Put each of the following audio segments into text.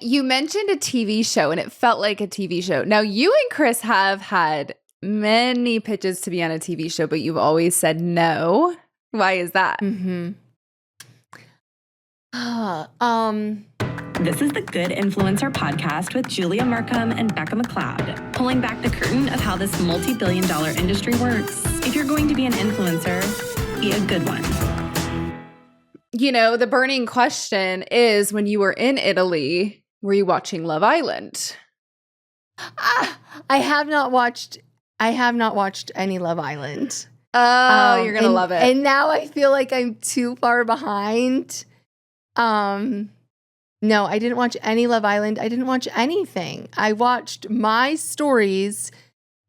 You mentioned a TV show, and it felt like a TV show. Now, you and Chris have had many pitches to be on a TV show, but you've always said no. Why is that? Mm-hmm. This is the Good Influencer Podcast with Julia Marcum and Becca McLeod, pulling back the curtain of how this multi-billion-dollar industry works. If you're going to be an influencer, be a good one. You know, the burning question is, when you were in Italy, were you watching Love Island? I have not watched any Love Island. Oh, you're gonna love it. And now I feel like I'm too far behind. No, I didn't watch any Love Island. I didn't watch anything. I watched my stories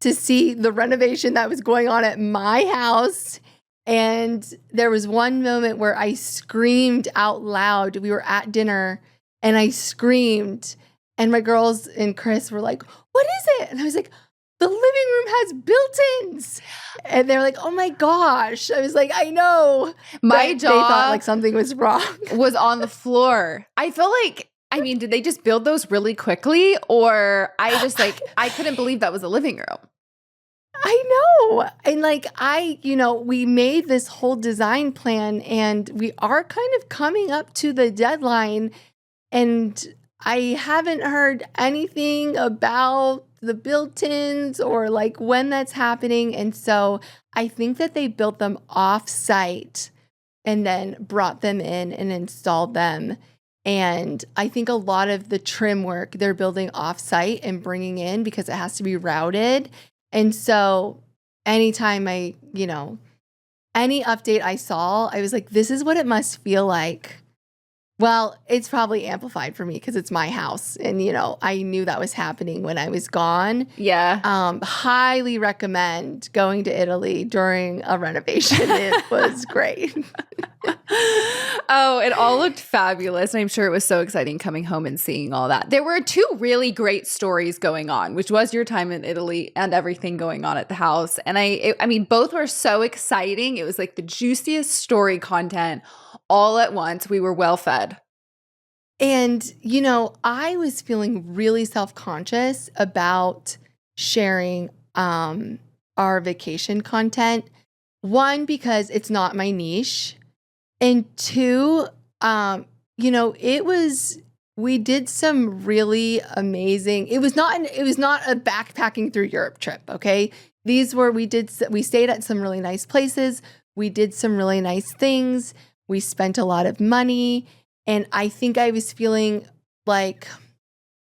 to see the renovation that was going on at my house. And there was one moment where I screamed out loud. We were at dinner and I screamed. And my girls and Chris were like, "What is it?" And I was like, "The living room has built-ins." And they're like, "Oh my gosh." I was like, "I know." My They thought jaw like something was wrong. was on the floor. I feel like, I mean, did they just build those really quickly? Or I just I couldn't believe that was a living room. I know. And we made this whole design plan and we are kind of coming up to the deadline. And I haven't heard anything about the built-ins or like when that's happening. And so I think that they built them off-site and then brought them in and installed them. And I think a lot of the trim work they're building off-site and bringing in because it has to be routed. And so anytime any update I saw, I was like, this is what it must feel like. Well, it's probably amplified for me because it's my house. And, I knew that was happening when I was gone. Yeah. Highly recommend going to Italy during a renovation. It was great. Oh, it all looked fabulous. And I'm sure it was so exciting coming home and seeing all that. There were two really great stories going on, which was your time in Italy and everything going on at the house. And I mean, both were so exciting. It was like the juiciest story content all at once. We were well fed. And, I was feeling really self-conscious about sharing our vacation content. One, because it's not my niche. And two, we did some really amazing, it was not a backpacking through Europe trip, okay? We stayed at some really nice places. We did some really nice things. We spent a lot of money. And I think I was feeling like,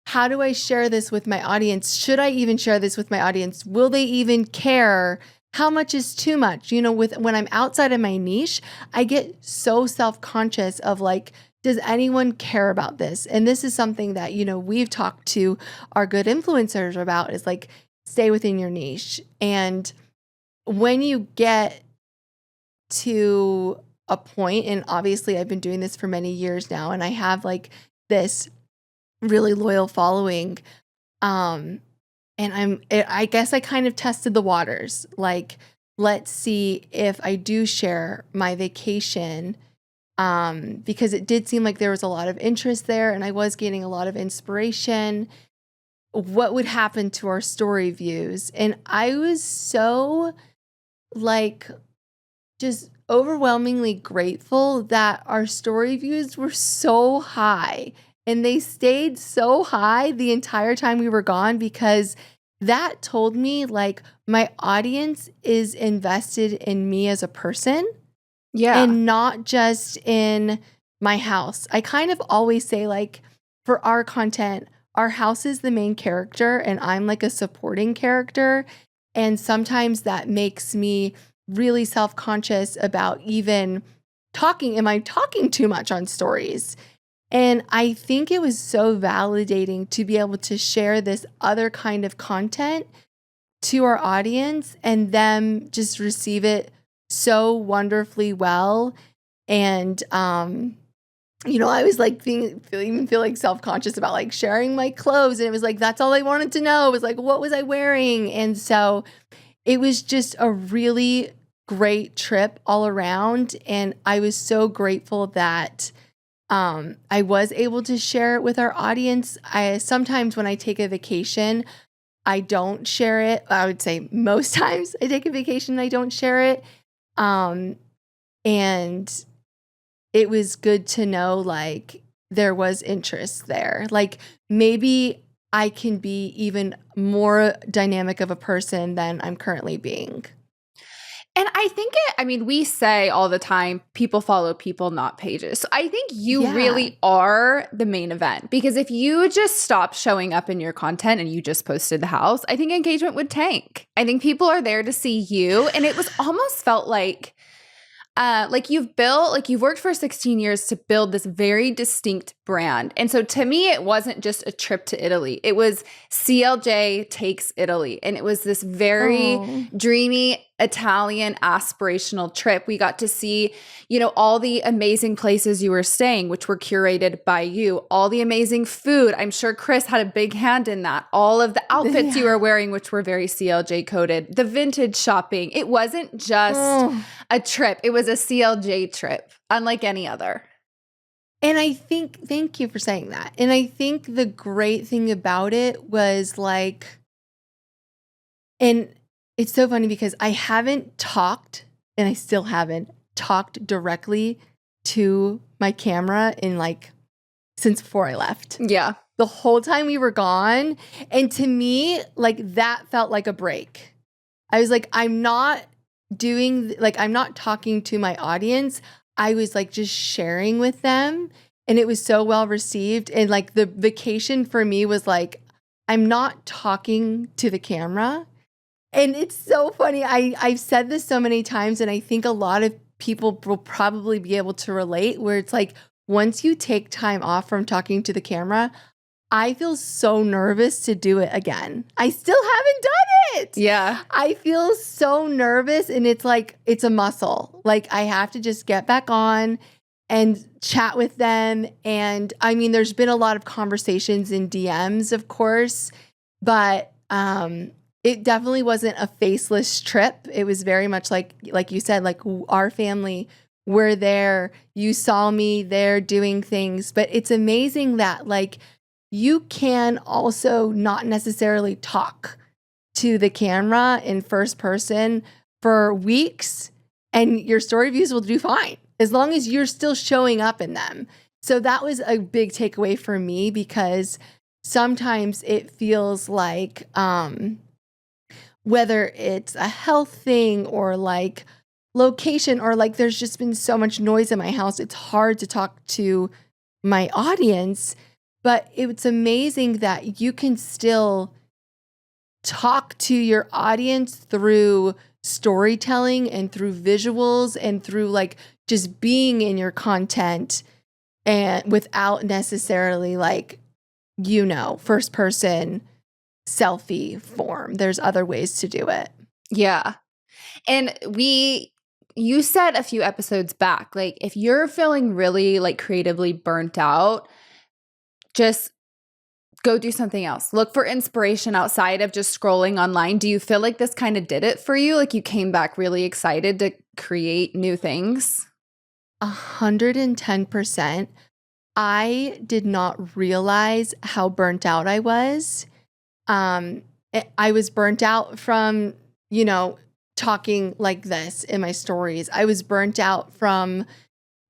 how do I share this with my audience? Should I even share this with my audience? Will they even care? How much is too much? When I'm outside of my niche, I get so self-conscious of like, does anyone care about this? And this is something that, we've talked to our good influencers about, is like, stay within your niche. And when you get to a point, and obviously I've been doing this for many years now, and I have like this really loyal following, and I guess I kind of tested the waters. Like, let's see if I do share my vacation, because it did seem like there was a lot of interest there and I was gaining a lot of inspiration. What would happen to our story views? And I was so just overwhelmingly grateful that our story views were so high. And they stayed so high the entire time we were gone, because that told me like my audience is invested in me as a person. Yeah. And not just in my house. I kind of always say, like, for our content, our house is the main character and I'm like a supporting character. And sometimes that makes me really self-conscious about even talking. Am I talking too much on stories? And I think it was so validating to be able to share this other kind of content to our audience and them just receive it so wonderfully well. And, I was like even feel like self-conscious about like sharing my clothes. And it was like, that's all I wanted to know. It was like, what was I wearing? And so it was just a really great trip all around. And I was so grateful that I was able to share it with our audience. Sometimes when I take a vacation, I don't share it. I would say most times I take a vacation and I don't share it. And it was good to know like there was interest there. Like maybe I can be even more dynamic of a person than I'm currently being. And I think we say all the time, people follow people, not pages. So I think you really are the main event, because if you just stop showing up in your content and you just posted the house, I think engagement would tank. I think people are there to see you. And it was almost felt like you've worked for 16 years to build this very distinct brand. And so to me, it wasn't just a trip to Italy. It was CLJ Takes Italy. And it was this very dreamy Italian aspirational trip. We got to see, all the amazing places you were staying, which were curated by you, all the amazing food. I'm sure Chris had a big hand in that. All of the outfits you were wearing, which were very CLJ coded, the vintage shopping. It wasn't just a trip. It was a CLJ trip, unlike any other. And I think, thank you for saying that. And I think the great thing about it was like, and it's so funny because I haven't talked, and I still haven't talked directly to my camera since before I left. Yeah. The whole time we were gone. And to me, that felt like a break. I was like, I'm not talking to my audience. I was just sharing with them, and it was so well received. And the vacation for me was I'm not talking to the camera. And it's so funny. I've said this so many times, and I think a lot of people will probably be able to relate, where it's once you take time off from talking to the camera, I feel so nervous to do it again. I still haven't done it. Yeah. I feel so nervous, and it's it's a muscle. I have to just get back on and chat with them. And there's been a lot of conversations in DMs, of course, but it definitely wasn't a faceless trip. It was very much like you said, our family were there. You saw me there doing things. But it's amazing that you can also not necessarily talk to the camera in first person for weeks, and your story views will do fine as long as you're still showing up in them. So that was a big takeaway for me, because sometimes it feels like whether it's a health thing or location, or there's just been so much noise in my house, it's hard to talk to my audience. But it's amazing that you can still talk to your audience through storytelling and through visuals and through just being in your content, and without necessarily first person selfie form. There's other ways to do it. Yeah. And you said a few episodes back, if you're feeling really creatively burnt out, just go do something else. Look for inspiration outside of just scrolling online. Do you feel like this kind of did it for you? You came back really excited to create new things? 110%. I did not realize how burnt out I was. I was burnt out from, talking like this in my stories. I was burnt out from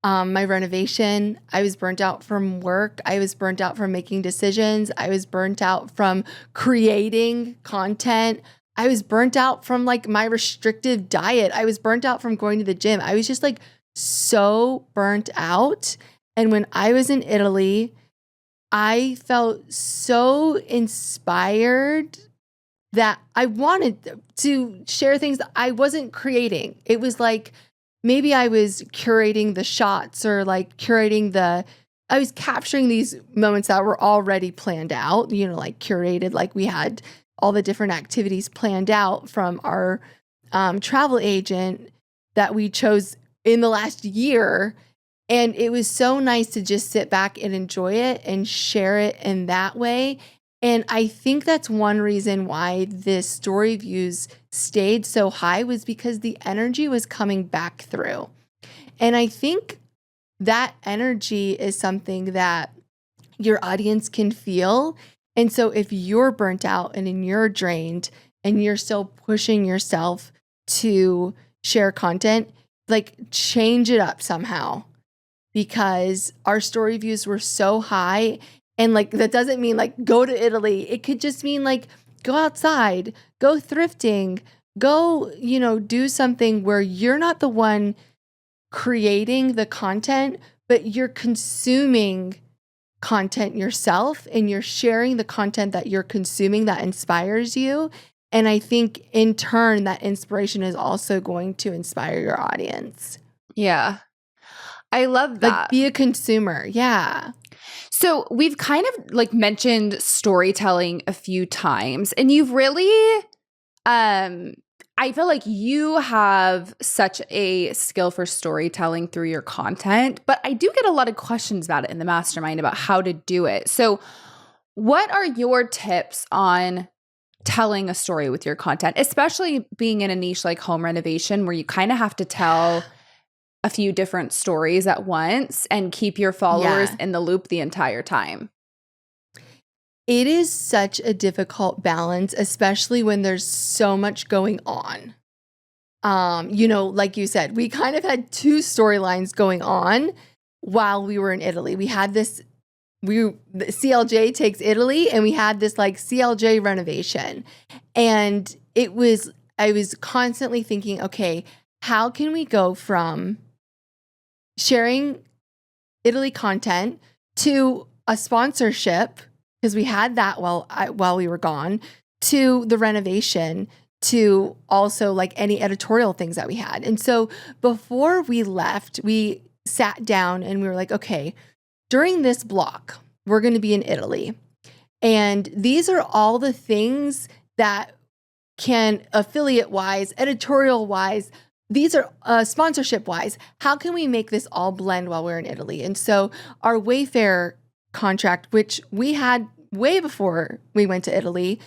my renovation. I was burnt out from work. I was burnt out from making decisions. I was burnt out from creating content. I was burnt out from my restrictive diet. I was burnt out from going to the gym. I was just so burnt out. And when I was in Italy, I felt so inspired that I wanted to share things that I wasn't creating. It was maybe I was curating the shots, or I was capturing these moments that were already planned out, curated, we had all the different activities planned out from our travel agent that we chose in the last year. And it was so nice to just sit back and enjoy it and share it in that way. And I think that's one reason why this story views stayed so high, was because the energy was coming back through. And I think that energy is something that your audience can feel. And so if you're burnt out and you're drained and you're still pushing yourself to share content, like change it up somehow, because our story views were so high. And like, that doesn't mean like go to Italy. It could just mean like go outside, go thrifting, go, do something where you're not the one creating the content, but you're consuming content yourself and you're sharing the content that you're consuming that inspires you. And I think in turn, that inspiration is also going to inspire your audience. Yeah. I love that. Like, be a consumer. Yeah. So we've kind of like mentioned storytelling a few times, and you've really, I feel like you have such a skill for storytelling through your content, but I do get a lot of questions about it in the mastermind about how to do it. So what are your tips on telling a story with your content, especially being in a niche like home renovation where you kind of have to tell a few different stories at once and keep your followers in the loop the entire time? It is such a difficult balance, especially when there's so much going on. Like you said, we kind of had two storylines going on while we were in Italy. We had the CLJ takes Italy, and we had this like CLJ renovation. And I was constantly thinking, okay, how can we go from sharing Italy content to a sponsorship, because we had that while we were gone, to the renovation, to also like any editorial things that we had. And so before we left, we sat down and we were like, okay, during this block, we're going to be in Italy. And these are all the things that can affiliate-wise, editorial-wise, these are sponsorship-wise, how can we make this all blend while we're in Italy? And so our Wayfair contract, which we had way before we went to Italy,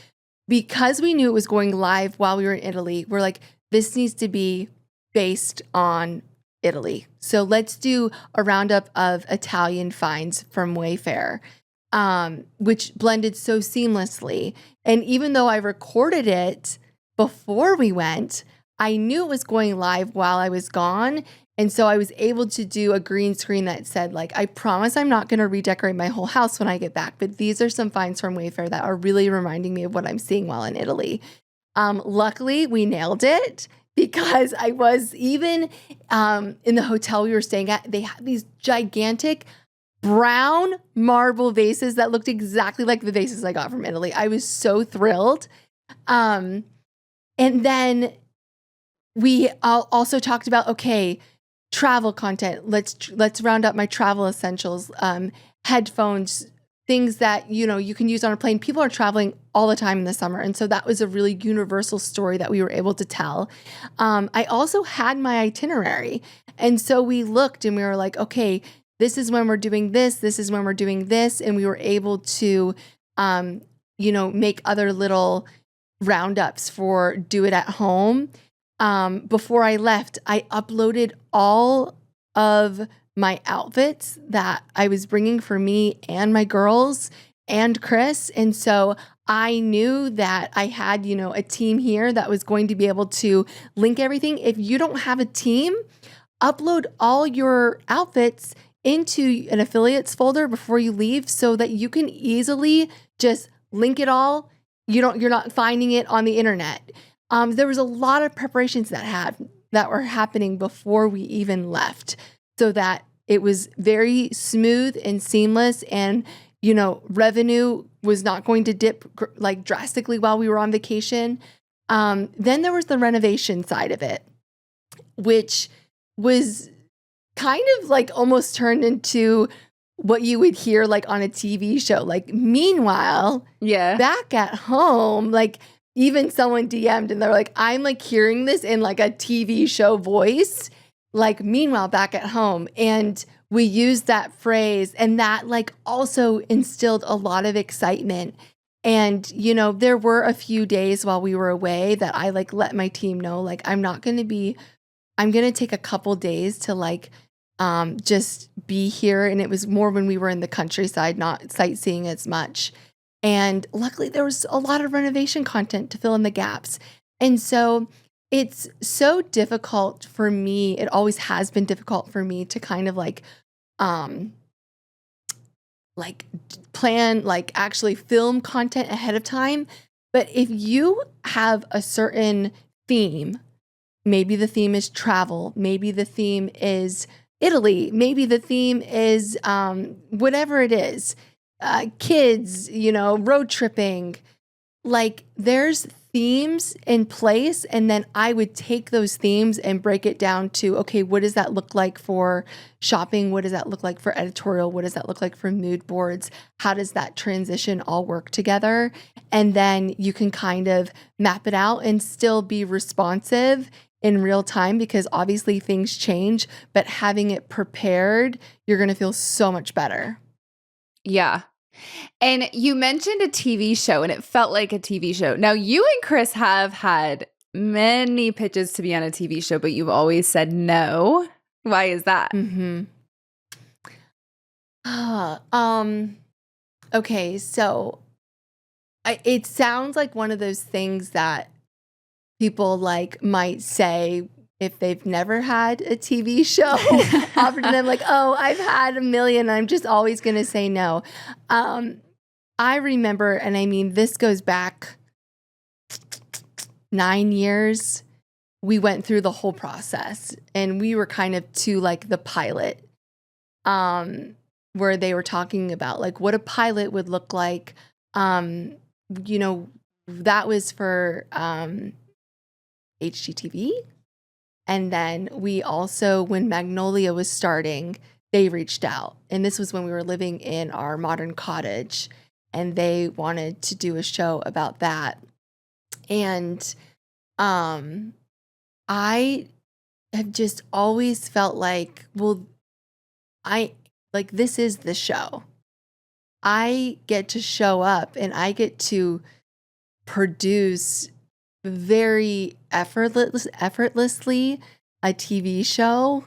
because we knew it was going live while we were in Italy, we're like, this needs to be based on Italy. So let's do a roundup of Italian finds from Wayfair, which blended so seamlessly. And even though I recorded it before we went, I knew it was going live while I was gone. And so I was able to do a green screen that said, like, I promise I'm not going to redecorate my whole house when I get back, but these are some finds from Wayfair that are really reminding me of what I'm seeing while in Italy. Luckily, we nailed it, because I was even in the hotel we were staying at, they had these gigantic brown marble vases that looked exactly like the vases I got from Italy. I was so thrilled. And then we also talked about, okay, travel content. Let's round up my travel essentials, headphones, things that, you can use on a plane. People are traveling all the time in the summer. And so that was a really universal story that we were able to tell. I also had my itinerary. And so we looked and we were like, okay, this is when we're doing this. This is when we're doing this. And we were able to, make other little roundups for do it at home. Before I left, I uploaded all of my outfits that I was bringing for me and my girls and Chris. And so I knew that I had, a team here that was going to be able to link everything. If you don't have a team, upload all your outfits into an affiliates folder before you leave so that you can easily just link it all. You're not finding it on the internet. There was a lot of preparations that were happening before we even left, so that it was very smooth and seamless, and revenue was not going to dip like drastically while we were on vacation. Then there was the renovation side of it, which was kind of like almost turned into what you would hear like on a TV show. Like, meanwhile, back at home, like, even someone DM'd and they're like, I'm like hearing this in like a TV show voice, like, meanwhile back at home. And we used that phrase, and that like also instilled a lot of excitement. And, there were a few days while we were away that I like let my team know, like, I'm going to take a couple days to like just be here. And it was more when we were in the countryside, not sightseeing as much. And luckily there was a lot of renovation content to fill in the gaps. And so it's so difficult for me. It always has been difficult for me to kind of like plan, like actually film content ahead of time. But if you have a certain theme, maybe the theme is travel, maybe the theme is Italy, maybe the theme is whatever it is, kids, road tripping, like there's themes in place. And then I would take those themes and break it down to, okay, what does that look like for shopping? What does that look like for editorial? What does that look like for mood boards? How does that transition all work together? And then you can kind of map it out and still be responsive in real time, because obviously things change, but having it prepared, you're going to feel so much better. Yeah. And you mentioned a TV show, and it felt like a TV show. Now, you and Chris have had many pitches to be on a TV show, but you've always said no. Why is that? Okay, so it sounds like one of those things that people like might say if they've never had a TV show offered to them, like, oh, I've had a million, I'm just always going to say no. I remember, and I mean, this goes back 9 years. We went through the whole process, and we were kind of to like the pilot, where they were talking about like what a pilot would look like. That was for HGTV. And then we also, when Magnolia was starting, they reached out. And this was when we were living in our modern cottage, and they wanted to do a show about that. And I have just always felt like, well, this is the show. I get to show up and I get to produce very effortlessly a TV show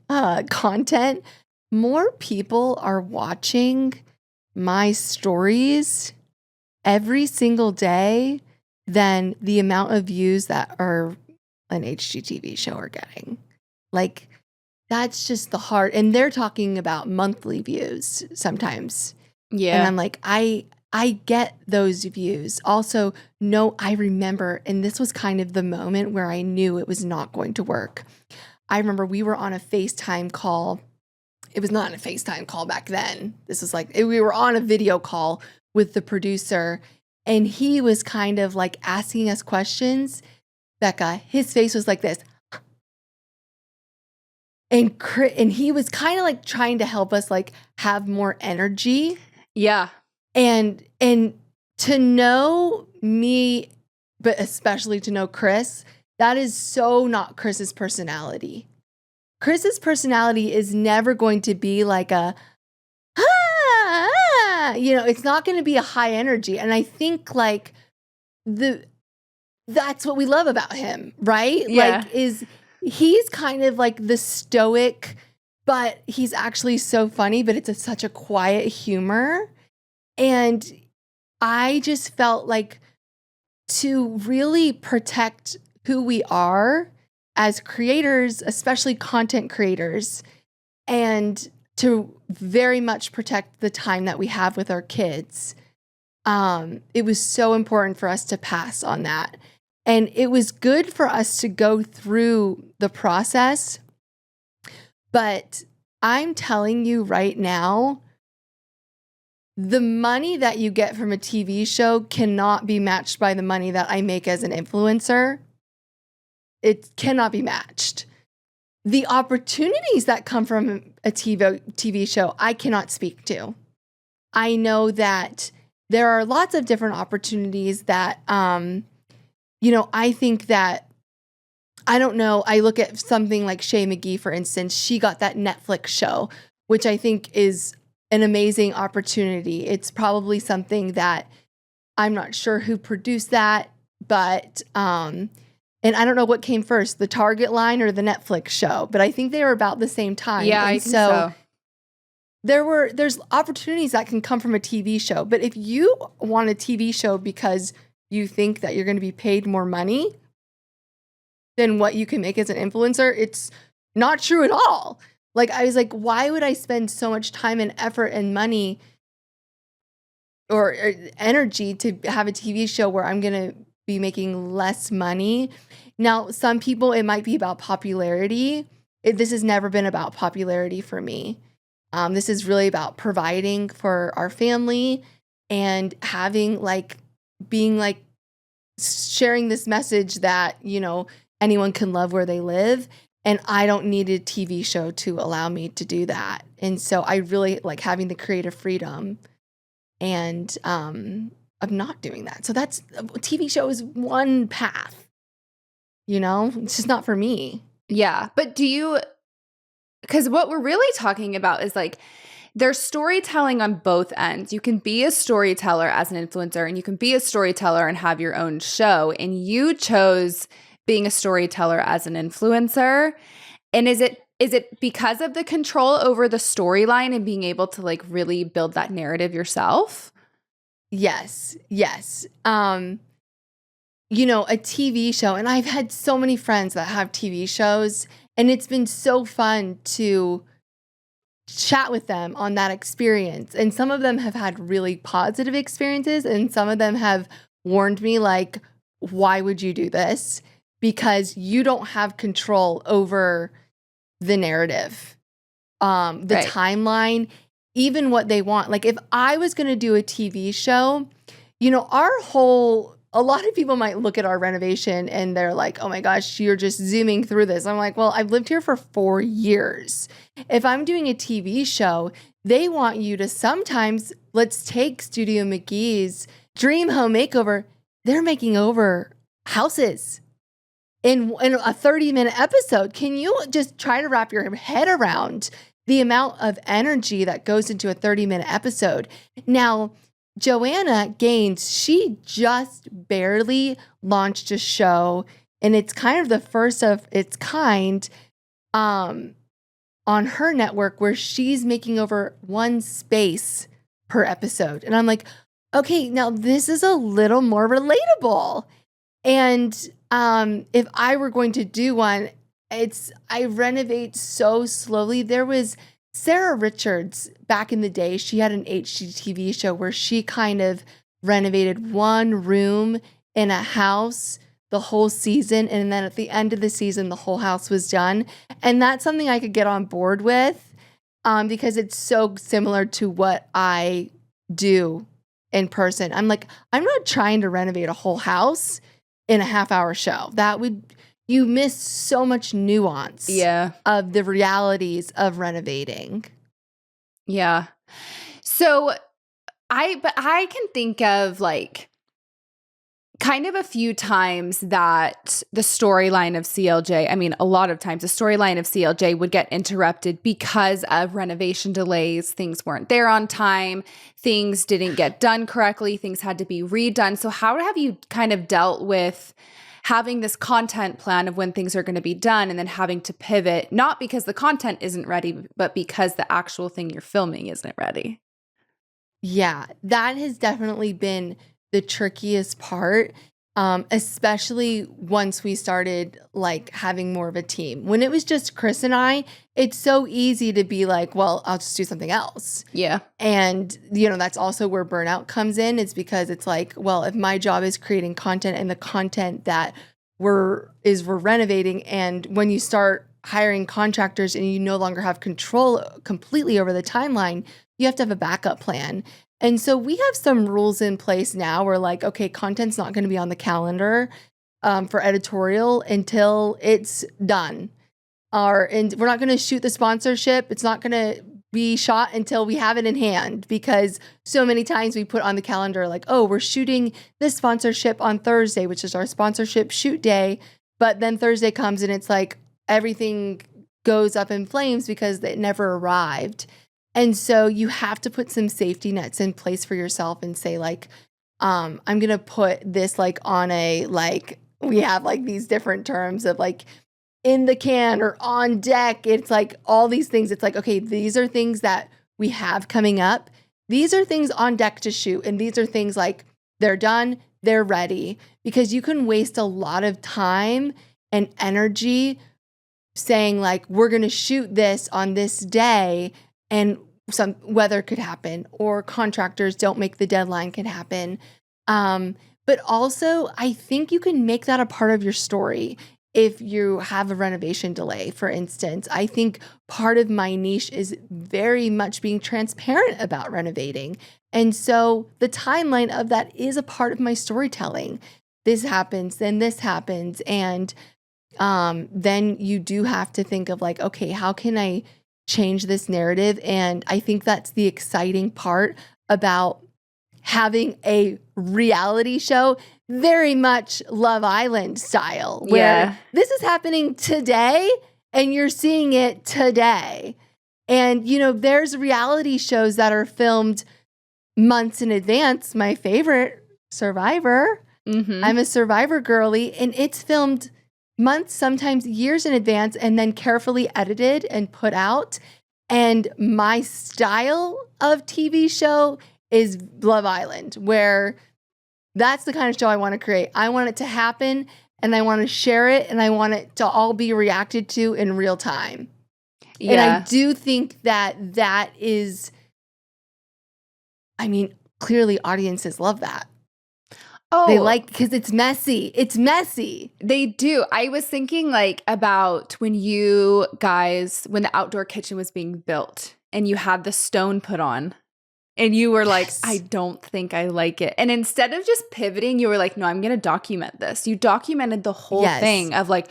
content. More people are watching my stories every single day than the amount of views that are an HGTV show are getting. Like, that's just the heart. And they're talking about monthly views sometimes. Yeah. And I'm like, I get those views. Also, no, I remember, and this was kind of the moment where I knew it was not going to work. I remember we were on a FaceTime call. It was not a FaceTime call back then. This was like, we were on a video call with the producer, and he was kind of like asking us questions. Becca, his face was like this. And he was kind of like trying to help us like have more energy. Yeah. And to know me, but especially to know Chris, that is so not Chris's personality. Chris's personality is never going to be like it's not going to be a high energy. And I think like that's what we love about him, right? Yeah. Like he's kind of like the stoic, but he's actually so funny, but it's such a quiet humor. And I just felt like to really protect who we are as creators, especially content creators, and to very much protect the time that we have with our kids, it was so important for us to pass on that. And it was good for us to go through the process. But I'm telling you right now, the money that you get from a TV show cannot be matched by the money that I make as an influencer. It cannot be matched. The opportunities that come from a TV show, I cannot speak to. I know that there are lots of different opportunities that, I think that, I don't know, I look at something like Shay McGee, for instance. She got that Netflix show, which I think is an amazing opportunity. It's probably something that I'm not sure who produced that, but And I don't know what came first, the Target line or the Netflix show, but I think they were about the same time. Yeah, and I think so. There's opportunities that can come from a TV show. But if you want a TV show because you think that you're going to be paid more money than what you can make as an influencer, it's not true at all. Like, I was like, why would I spend so much time and effort and money or energy to have a TV show where I'm going to be making less money? Now, some people, it might be about popularity. This has never been about popularity for me. This is really about providing for our family and having sharing this message that, anyone can love where they live. And I don't need a TV show to allow me to do that. And so I really like having the creative freedom and of not doing that. So that's a TV show is one path, it's just not for me. Yeah. But because what we're really talking about is like, there's storytelling on both ends. You can be a storyteller as an influencer, and you can be a storyteller and have your own show. And you chose being a storyteller as an influencer. And is it because of the control over the storyline and being able to like really build that narrative yourself? Yes. A TV show, and I've had so many friends that have TV shows, and it's been so fun to chat with them on that experience. And some of them have had really positive experiences, and some of them have warned me like, why would you do this? Because you don't have control over the narrative, the timeline, even what they want. Like if I was going to do a TV show, a lot of people might look at our renovation and they're like, oh my gosh, you're just zooming through this. I'm like, well, I've lived here for 4 years. If I'm doing a TV show, they want you to sometimes, let's take Studio McGee's Dream Home Makeover. They're making over houses in a 30-minute episode. Can you just try to wrap your head around the amount of energy that goes into a 30-minute episode? Now, Joanna Gaines, she just barely launched a show, and it's kind of the first of its kind on her network, where she's making over one space per episode. And I'm like, okay, now this is a little more relatable. And if I were going to do one, I renovate so slowly. There was Sarah Richards back in the day. She had an HGTV show where she kind of renovated one room in a house the whole season. And then at the end of the season, the whole house was done. And that's something I could get on board with because it's so similar to what I do in person. I'm like, I'm not trying to renovate a whole house in a half-hour show. You miss so much nuance of the realities of renovating. Yeah. So I can think of like kind of a few times that the storyline of CLJ, I mean, a lot of times the storyline of CLJ would get interrupted because of renovation delays. Things weren't there on time. Things didn't get done correctly. Things had to be redone. So how have you kind of dealt with having this content plan of when things are going to be done and then having to pivot, not because the content isn't ready, but because the actual thing you're filming isn't ready? Yeah, that has definitely been the trickiest part, especially once we started like having more of a team. When it was just Chris and I, it's so easy to be like, well, I'll just do something else. Yeah. And, that's also where burnout comes in. It's because it's like, well, if my job is creating content and the content that we're renovating, and when you start hiring contractors and you no longer have control completely over the timeline, you have to have a backup plan. And so we have some rules in place now where like, okay, content's not going to be on the calendar for editorial until it's done. And we're not going to shoot the sponsorship. It's not going to be shot until we have it in hand, because so many times we put on the calendar like, oh, we're shooting this sponsorship on Thursday, which is our sponsorship shoot day. But then Thursday comes and it's like everything goes up in flames because it never arrived. And so you have to put some safety nets in place for yourself and say like, I'm going to put this like on a like we have like these different terms of like in the can or on deck. It's like all these things. It's like, okay, these are things that we have coming up. These are things on deck to shoot. And these are things like they're done, they're ready. Because you can waste a lot of time and energy saying like, we're going to shoot this on this day and some weather could happen or contractors don't make the deadline can happen. But also, I think you can make that a part of your story. If you have a renovation delay, for instance, I think part of my niche is very much being transparent about renovating. And so the timeline of that is a part of my storytelling. This happens, then this happens. And then you do have to think of like, okay, how can I change this narrative? And I think that's the exciting part about having a reality show, very much Love Island style, where this is happening today and you're seeing it today. And, you know, there's reality shows that are filmed months in advance. My favorite, Survivor. Mm-hmm. I'm a Survivor girly, and it's filmed months, sometimes years in advance, and then carefully edited and put out. And my style of TV show is Love Island, where that's the kind of show I want to create. I want it to happen, and I want to share it, and I want it to all be reacted to in real time. Yeah. And I do think that that is, I mean, clearly audiences love that. Oh, they like, because it's messy. It's messy. They do. I was thinking like about when you guys, when the outdoor kitchen was being built and you had the stone put on and you were like, I don't think I like it. And instead of just pivoting, you were like, no, I'm going to document this. You documented the whole thing of like,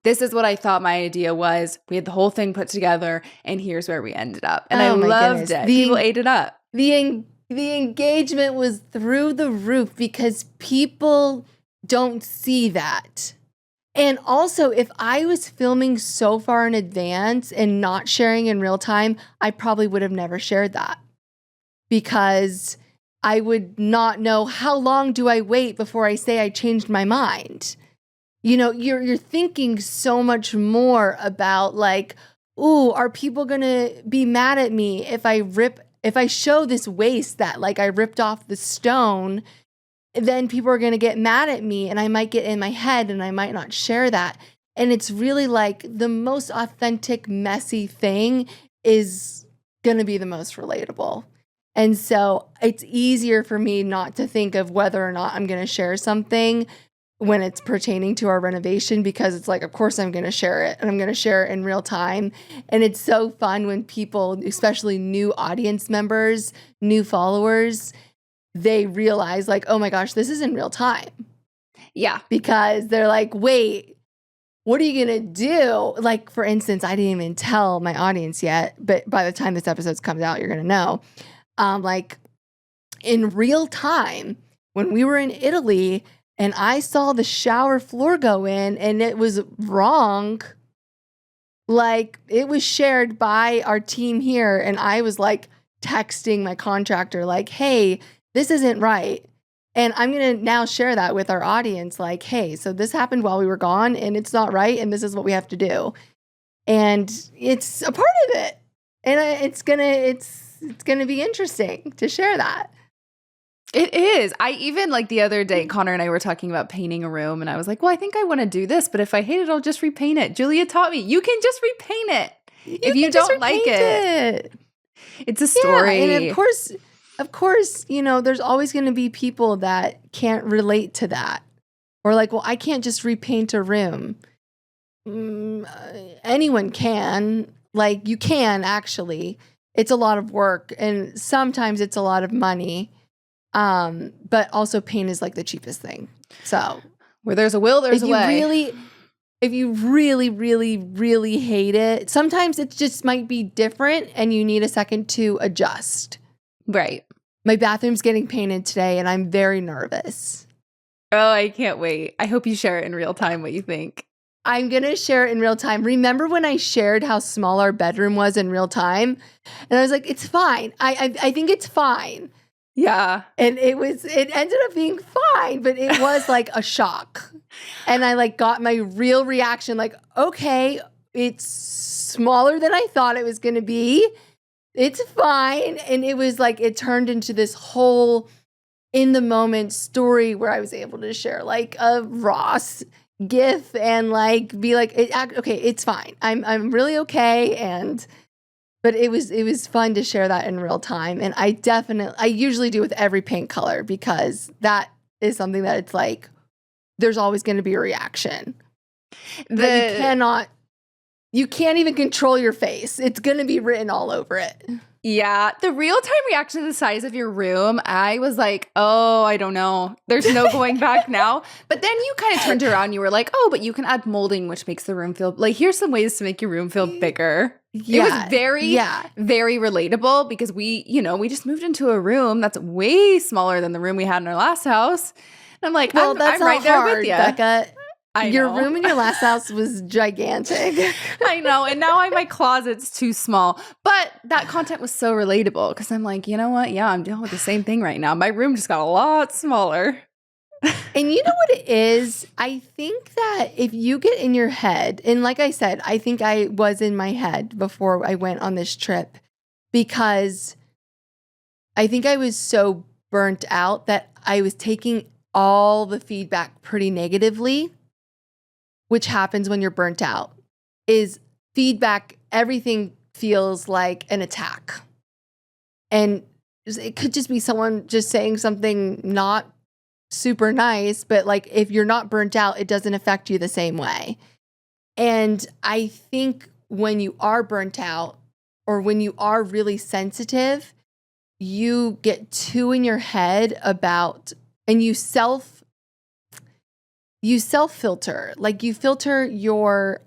this is what I thought my idea was. We had the whole thing put together and here's where we ended up. And I loved it. People ate it up. The engagement was through the roof because people don't see that. And also, if I was filming so far in advance and not sharing in real time, I probably would have never shared that because I would not know how long do I wait before I say I changed my mind. You know, you're thinking so much more about like, ooh, are people going to be mad at me if I show this waste that like I ripped off the stone, then people are going to get mad at me and I might get in my head and I might not share that. And it's really like the most authentic, messy thing is going to be the most relatable. And so it's easier for me not to think of whether or not I'm going to share something when it's pertaining to our renovation, because it's like, of course I'm going to share it and I'm going to share it in real time. And it's so fun when people, especially new audience members, new followers, they realize like, oh my gosh, this is in real time. Yeah. Because they're like, wait, what are you going to do? Like, for instance, I didn't even tell my audience yet, but by the time this episode comes out, you're going to know. Like in real time, when we were in Italy, and I saw the shower floor go in and it was wrong. Like it was shared by our team here. And I was like texting my contractor like, hey, this isn't right. And I'm going to now share that with our audience. Like, hey, so this happened while we were gone and it's not right. And this is what we have to do. And it's a part of it. And it's going to be interesting to share that. It is. I even like the other day, Connor and I were talking about painting a room and I was like, well, I think I want to do this, but if I hate it, I'll just repaint it. Julia taught me you can just repaint it if you don't like it. It's a story. Yeah, and of course, you know, there's always going to be people that can't relate to that. Or like, well, I can't just repaint a room. Anyone can. Like you can actually. It's a lot of work and sometimes it's a lot of money. But also paint is like the cheapest thing. So where there's a will, there's a way. If you really, really, really hate it, sometimes it just might be different and you need a second to adjust. Right. My bathroom's getting painted today and I'm very nervous. Oh, I can't wait. I hope you share it in real time what you think. I'm going to share it in real time. Remember when I shared how small our bedroom was in real time? And I was like, it's fine. I think it's fine. Yeah. And it ended up being fine, but it was like a shock. And I like got my real reaction, like, okay, it's smaller than I thought it was going to be. It's fine. And it was like, it turned into this whole in the moment story where I was able to share like a Ross gif and like be like, okay, it's fine. I'm really okay. But it was fun to share that in real time. And I usually do with every paint color because that is something that it's like, there's always going to be a reaction. You can't even control your face. It's going to be written all over it. Yeah. The real-time reaction to the size of your room, I was like, oh, I don't know. There's no going back now. But then you kind of turned around. You were like, oh, but you can add molding, which makes the room feel like, here's some ways to make your room feel bigger. Yeah, it was very relatable because we just moved into a room that's way smaller than the room we had in our last house. And I'm like, well, I'm right there with you. Becca. Your know. room in your last house was gigantic. I know. And now my closet's too small. But that content was so relatable because I'm like, you know what? Yeah, I'm dealing with the same thing right now. My room just got a lot smaller. And you know what it is? I think that if you get in your head, and like I said, I think I was in my head before I went on this trip because I think I was so burnt out that I was taking all the feedback pretty negatively, which happens when you're burnt out, is feedback, everything feels like an attack. And it could just be someone just saying something not super nice, but like if you're not burnt out, it doesn't affect you the same way. And I think when you are burnt out or when you are really sensitive, you get too in your head about, and you self-filter, like you filter your,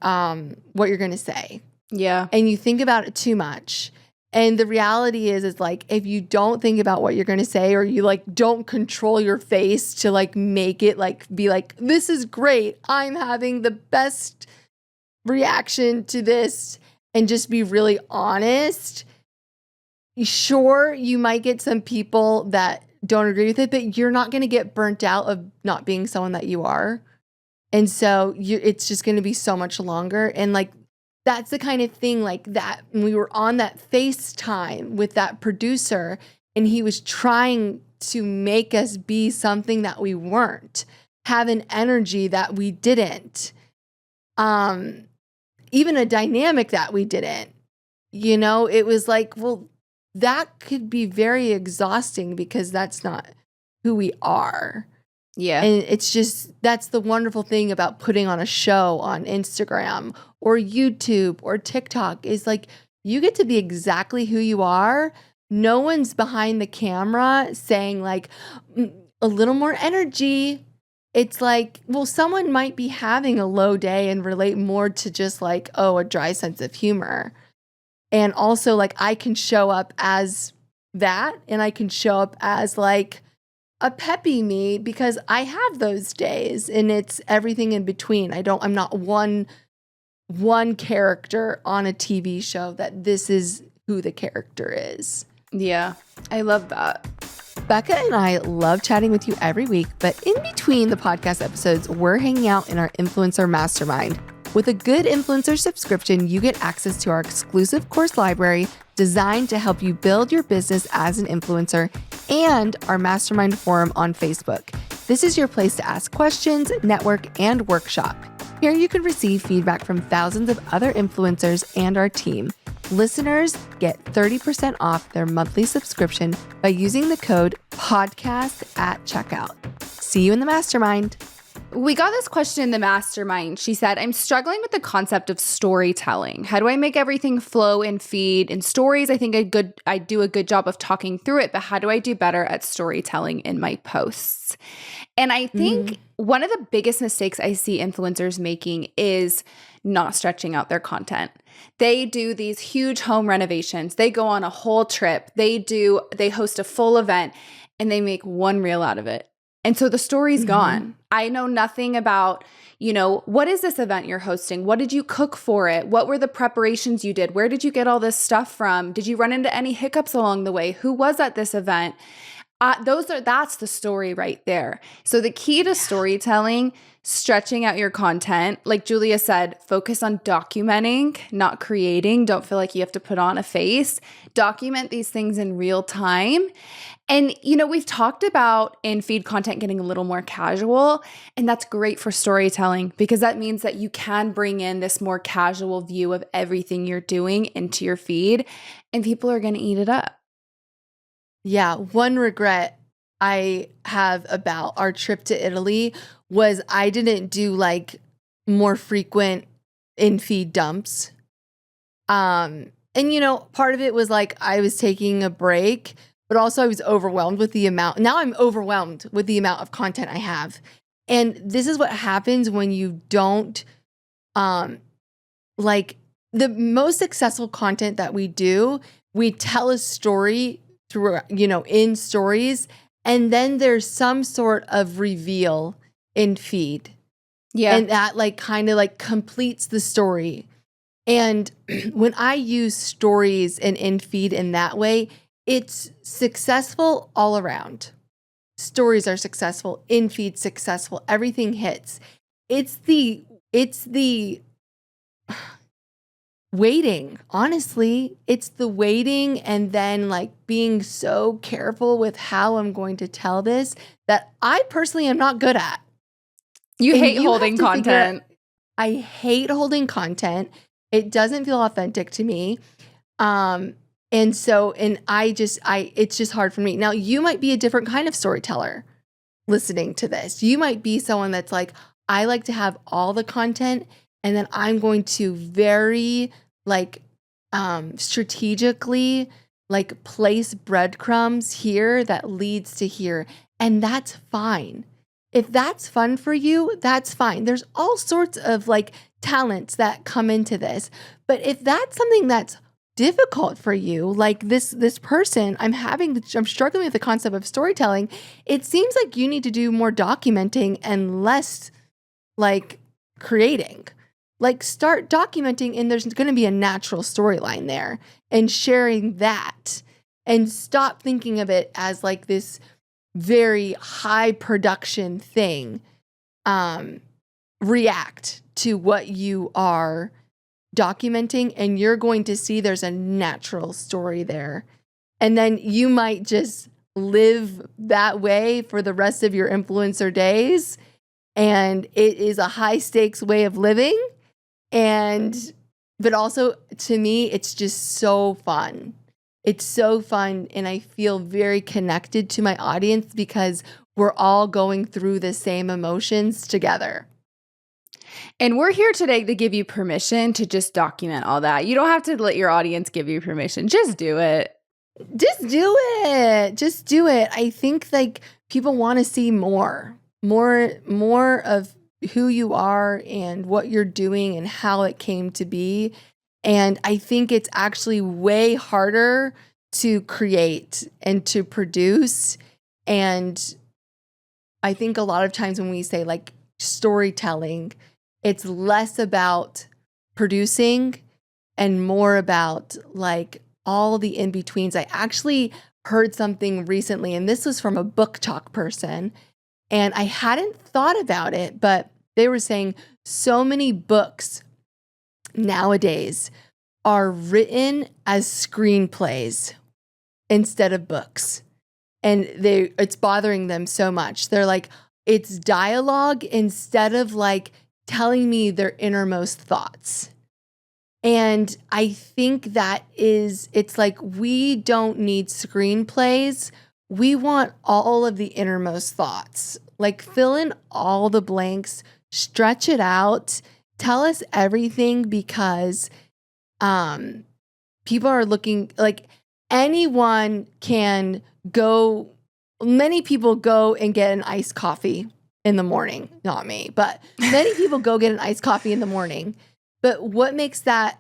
what you're going to say. Yeah. And you think about it too much. And the reality is like, if you don't think about what you're going to say, or you like don't control your face to like make it like, be like, this is great, I'm having the best reaction to this, and just be really honest. Sure, you might get some people that don't agree with it, but you're not going to get burnt out of not being someone that you are. And so it's just going to be so much longer. And like, that's the kind of thing like that. When we were on that FaceTime with that producer, and he was trying to make us be something that we weren't, have an energy that we didn't, even a dynamic that we didn't, it was like, well, that could be very exhausting because that's not who we are. Yeah. And it's just, that's the wonderful thing about putting on a show on Instagram or YouTube or TikTok, is like, you get to be exactly who you are. No one's behind the camera saying like, a little more energy. It's like, well, someone might be having a low day and relate more to just like, oh, a dry sense of humor. And also like, I can show up as that, and I can show up as like a peppy me, because I have those days, and it's everything in between. I'm not one character on a TV show, that this is who the character is. Yeah, I love that. Becca and I love chatting with you every week, but in between the podcast episodes, we're hanging out in our influencer mastermind. With a good influencer subscription, you get access to our exclusive course library designed to help you build your business as an influencer, and our mastermind forum on Facebook. This is your place to ask questions, network, and workshop. Here you can receive feedback from thousands of other influencers and our team. Listeners get 30% off their monthly subscription by using the code podcast at checkout. See you in the mastermind. We got this question in the mastermind. She said, I'm struggling with the concept of storytelling. How do I make everything flow and feed? In stories, I think I do a good job of talking through it, but how do I do better at storytelling in my posts? And I think one of the biggest mistakes I see influencers making is not stretching out their content. They do these huge home renovations. They go on a whole trip. They host a full event, and they make one reel out of it. And so the story's gone. I know nothing about, what is this event you're hosting? What did you cook for it? What were the preparations you did? Where did you get all this stuff from? Did you run into any hiccups along the way? Who was at this event? That's the story right there. So the key to storytelling, stretching out your content, like Julia said, focus on documenting, not creating. Don't feel like you have to put on a face. Document these things in real time. And, we've talked about in feed content getting a little more casual, and that's great for storytelling because that means that you can bring in this more casual view of everything you're doing into your feed, and people are going to eat it up. Yeah, one regret I have about our trip to Italy was I didn't do like more frequent in-feed dumps. And part of it was like I was taking a break, but also I was overwhelmed with the amount. Now I'm overwhelmed with the amount of content I have. And this is what happens when you don't like the most successful content that we do, we tell a story through, in stories, and then there's some sort of reveal in feed. Yeah. And that kind of completes the story. And when I use stories and in feed in that way, it's successful all around. Stories are successful, in feed successful, everything hits. It's the waiting, honestly. It's the waiting and then being so careful with how I'm going to tell this that I personally am not good at. You hate holding content. I hate holding content. It doesn't feel authentic to me. It's just hard for me. Now, you might be a different kind of storyteller listening to this. You might be someone that's like, I like to have all the content and then I'm going to very strategically place breadcrumbs here that leads to here. And that's fine. If that's fun for you, that's fine. There's all sorts of talents that come into this. But if that's something that's difficult for you, like this person, I'm struggling with the concept of storytelling. It seems like you need to do more documenting and less creating. Start documenting, and there's going to be a natural storyline there, and sharing that, and stop thinking of it as this very high production thing. React to what you are documenting, and you're going to see there's a natural story there. And then you might just live that way for the rest of your influencer days. And it is a high stakes way of living. But also to me, it's just so fun. It's so fun. And I feel very connected to my audience because we're all going through the same emotions together. And we're here today to give you permission to just document all that. You don't have to let your audience give you permission. Just do it. Just do it. Just do it. I think people want to see more of who you are and what you're doing and how it came to be. And I think it's actually way harder to create and to produce. And I think a lot of times when we say storytelling, it's less about producing and more about all the in-betweens. I actually heard something recently, and this was from a book talk person, and I hadn't thought about it, but they were saying so many books nowadays are written as screenplays instead of books. And it's bothering them so much. They're like, it's dialogue instead of telling me their innermost thoughts. And I think it's we don't need screenplays. We want all of the innermost thoughts. Fill in all the blanks, stretch it out, tell us everything, because people are looking, anyone can go, many people go and get an iced coffee in the morning. Not me, but many people go get an iced coffee in the morning. But what makes that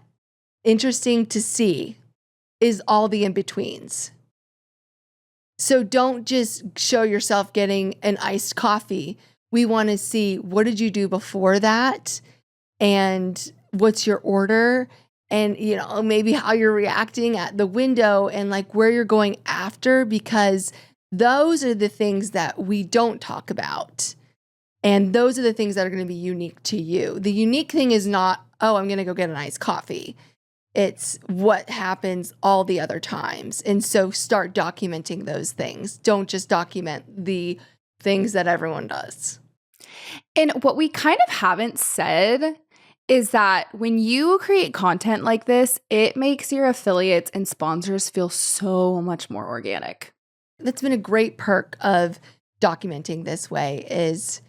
interesting to see is all the in-betweens. So don't just show yourself getting an iced coffee. We want to see, what did you do before that? And what's your order? And, maybe how you're reacting at the window, and where you're going after, because Those are the things that we don't talk about. And those are the things that are going to be unique to you. The unique thing is not, oh, I'm going to go get a nice coffee. It's what happens all the other times. And so start documenting those things. Don't just document the things that everyone does. And what we kind of haven't said is that when you create content like this, it makes your affiliates and sponsors feel so much more organic. That's been a great perk of documenting this way is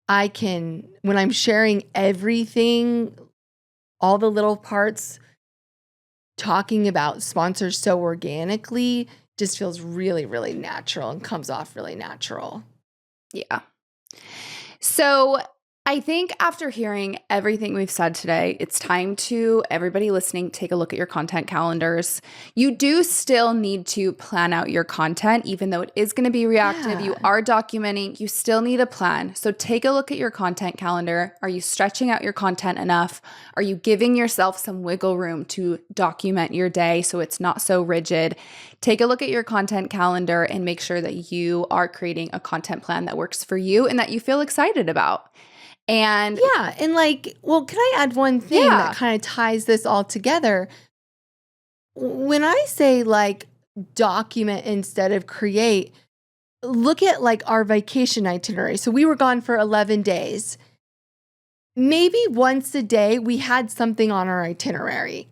I can, when I'm sharing everything, all the little parts, talking about sponsors so organically just feels really, really natural and comes off really natural. Yeah. So I think after hearing everything we've said today, it's time to, everybody listening, take a look at your content calendars. You do still need to plan out your content, even though it is going to be reactive. Yeah. You are documenting, you still need a plan. So take a look at your content calendar. Are you stretching out your content enough? Are you giving yourself some wiggle room to document your day so it's not so rigid? Take a look at your content calendar and make sure that you are creating a content plan that works for you and that you feel excited about. And yeah, and like, well, can I add one thing that kind of ties this all together? When I say like document instead of create, look at like our vacation itinerary. So we were gone for 11 days. Maybe once a day we had something on our itinerary.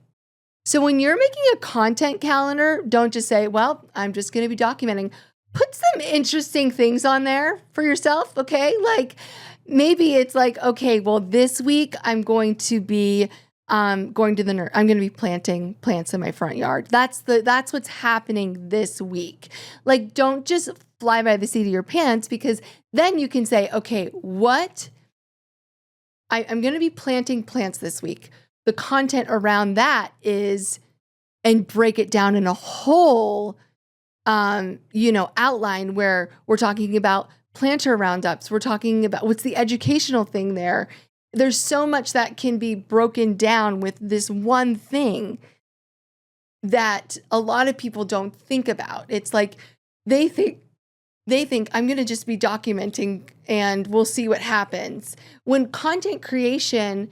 So when you're making a content calendar, don't just say, well, I'm just going to be documenting. Put some interesting things on there for yourself, okay? Like, maybe it's like, okay, well, this week I'm going to be going to the I'm going to be planting plants in my front yard. That's what's happening this week. Like, don't just fly by the seat of your pants, because then you can say, okay, what I'm going to be planting plants this week. The content around that is, and break it down in a whole, outline where we're talking about planter roundups. We're talking about what's the educational thing there. There's so much that can be broken down with this one thing that a lot of people don't think about. It's like they think I'm going to just be documenting and we'll see what happens. When content creation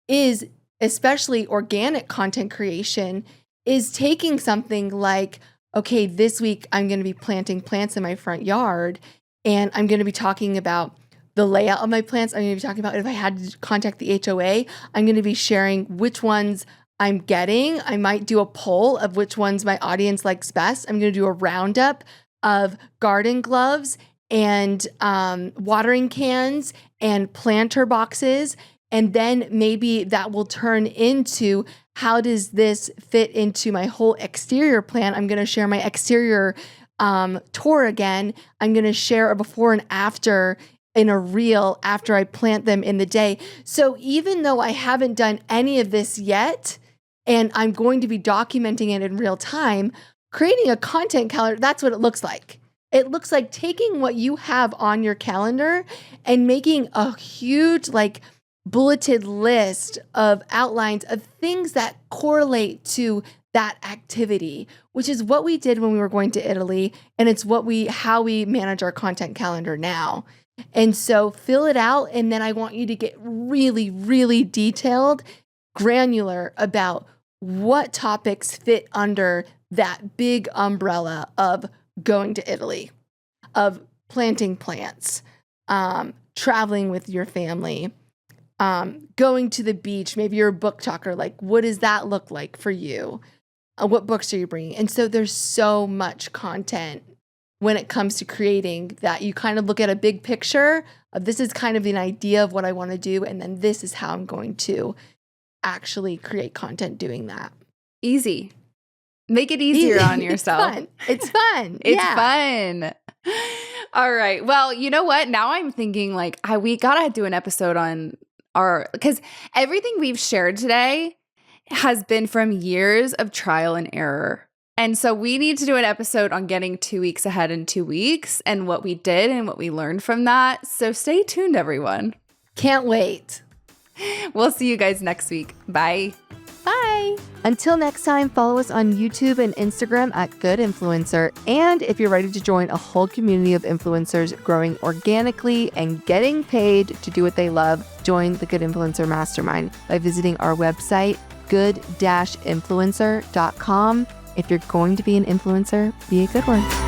is, especially organic content creation, is taking something like, okay, this week I'm going to be planting plants in my front yard. And I'm going to be talking about the layout of my plants. I'm going to be talking about if I had to contact the HOA. I'm going to be sharing which ones I'm getting. I might do a poll of which ones my audience likes best. I'm going to do a roundup of garden gloves and watering cans and planter boxes. And then maybe that will turn into, how does this fit into my whole exterior plan? I'm going to share my exterior tour again. I'm going to share a before and after in a reel after I plant them in the day. So even though I haven't done any of this yet, and I'm going to be documenting it in real time, creating a content calendar, that's what it looks like. It looks like taking what you have on your calendar and making a huge, like, bulleted list of outlines of things that correlate to that activity, which is what we did when we were going to Italy, and it's how we manage our content calendar now. And so fill it out, and then I want you to get really, really detailed, granular about what topics fit under that big umbrella of going to Italy, of planting plants, traveling with your family, going to the beach. Maybe you're a book talker. Like, what does that look like for you? What books are you bringing? And so there's so much content when it comes to creating that you kind of look at a big picture of, this is kind of an idea of what I want to do, and then this is how I'm going to actually create content doing that. Easy. Make it easier on yourself. It's fun. It's fun. All right. Well, you know what? Now I'm thinking like, we got to do an episode on because everything we've shared today has been from years of trial and error. And so we need to do an episode on getting 2 weeks ahead in 2 weeks and what we did and what we learned from that. So stay tuned, everyone. Can't wait. We'll see you guys next week. Bye. Bye. Until next time, follow us on YouTube and Instagram at Good Influencer. And if you're ready to join a whole community of influencers growing organically and getting paid to do what they love, join the Good Influencer Mastermind by visiting our website, good-influencer.com. If you're going to be an influencer, be a good one.